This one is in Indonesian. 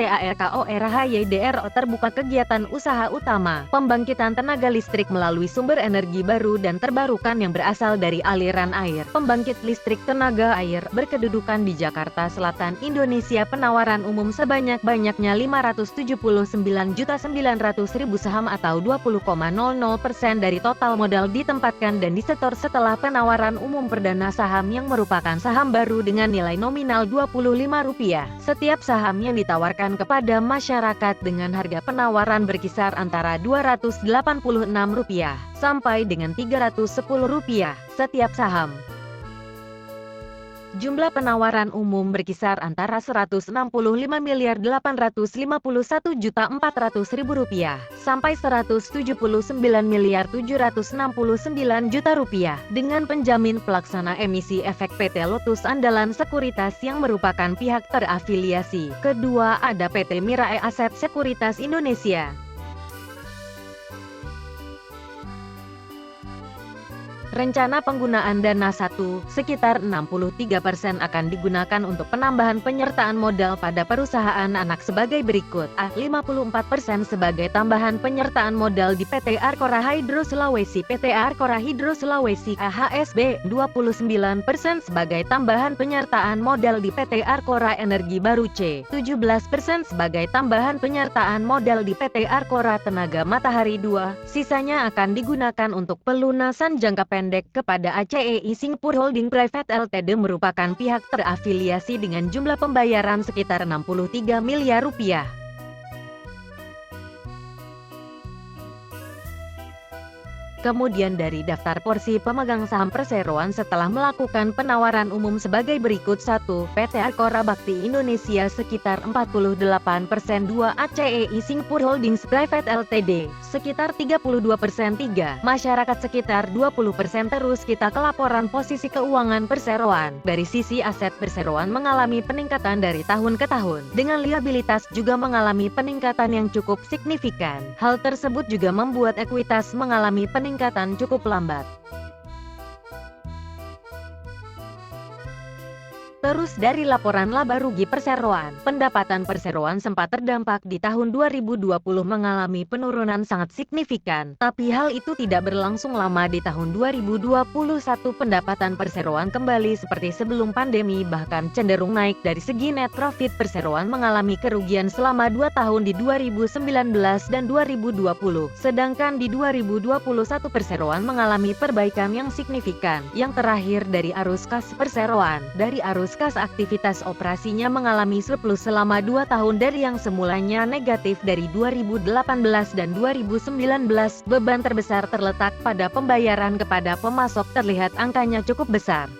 PT ARKO RHYDRO terbuka kegiatan usaha utama, pembangkitan tenaga listrik melalui sumber energi baru dan terbarukan yang berasal dari aliran air. Pembangkit listrik tenaga air berkedudukan di Jakarta Selatan, Indonesia. Penawaran umum sebanyak-banyaknya 579.900.000 saham atau 20,00% dari total modal ditempatkan dan disetor setelah penawaran umum perdana saham yang merupakan saham baru dengan nilai nominal Rp25. Setiap saham yang ditawarkan kepada masyarakat dengan harga penawaran berkisar antara Rp286 sampai dengan Rp310 setiap saham. Jumlah penawaran umum berkisar antara Rp165.851.400.000 sampai Rp179.769.000 dengan penjamin pelaksana emisi efek PT Lotus Andalan Sekuritas yang merupakan pihak terafiliasi. Kedua, ada PT Mirae Aset Sekuritas Indonesia. Rencana penggunaan dana 1, sekitar 63% akan digunakan untuk penambahan penyertaan modal pada perusahaan anak sebagai berikut. A. 54% sebagai tambahan penyertaan modal di PT Arkora Hydro Sulawesi, PT Arkora Hydro Sulawesi AHSB. 29% sebagai tambahan penyertaan modal di PT Arkora Energi Baru C. 17% sebagai tambahan penyertaan modal di PT Arkora Tenaga Matahari 2. Sisanya akan digunakan untuk pelunasan jangka pendek kepada ACEI Singapore Holding Private Ltd merupakan pihak terafiliasi dengan jumlah pembayaran sekitar Rp63 miliar. Kemudian dari daftar porsi pemegang saham perseroan setelah melakukan penawaran umum sebagai berikut. 1. PT Arkora Bakti Indonesia sekitar 48%. 2. ACEI Singapore Holdings Private Ltd sekitar 32%. 3. Masyarakat sekitar 20%. Terus kita ke laporan posisi keuangan perseroan. Dari sisi aset perseroan mengalami peningkatan dari tahun ke tahun, dengan liabilitas juga mengalami peningkatan yang cukup signifikan. Hal tersebut juga membuat ekuitas mengalami peningkatan cukup lambat. Terus dari laporan laba rugi perseroan, pendapatan perseroan sempat terdampak di tahun 2020 mengalami penurunan sangat signifikan, tapi hal itu tidak berlangsung lama. Di tahun 2021 pendapatan perseroan kembali seperti sebelum pandemi, bahkan cenderung naik. Dari segi net profit, perseroan mengalami kerugian selama 2 tahun di 2019 dan 2020, sedangkan di 2021 perseroan mengalami perbaikan yang signifikan. Yang terakhir dari arus kas perseroan, dari arus kas aktivitas operasinya mengalami surplus selama 2 tahun dari yang semulanya negatif dari 2018 dan 2019. Beban terbesar terletak pada pembayaran kepada pemasok, terlihat angkanya cukup besar.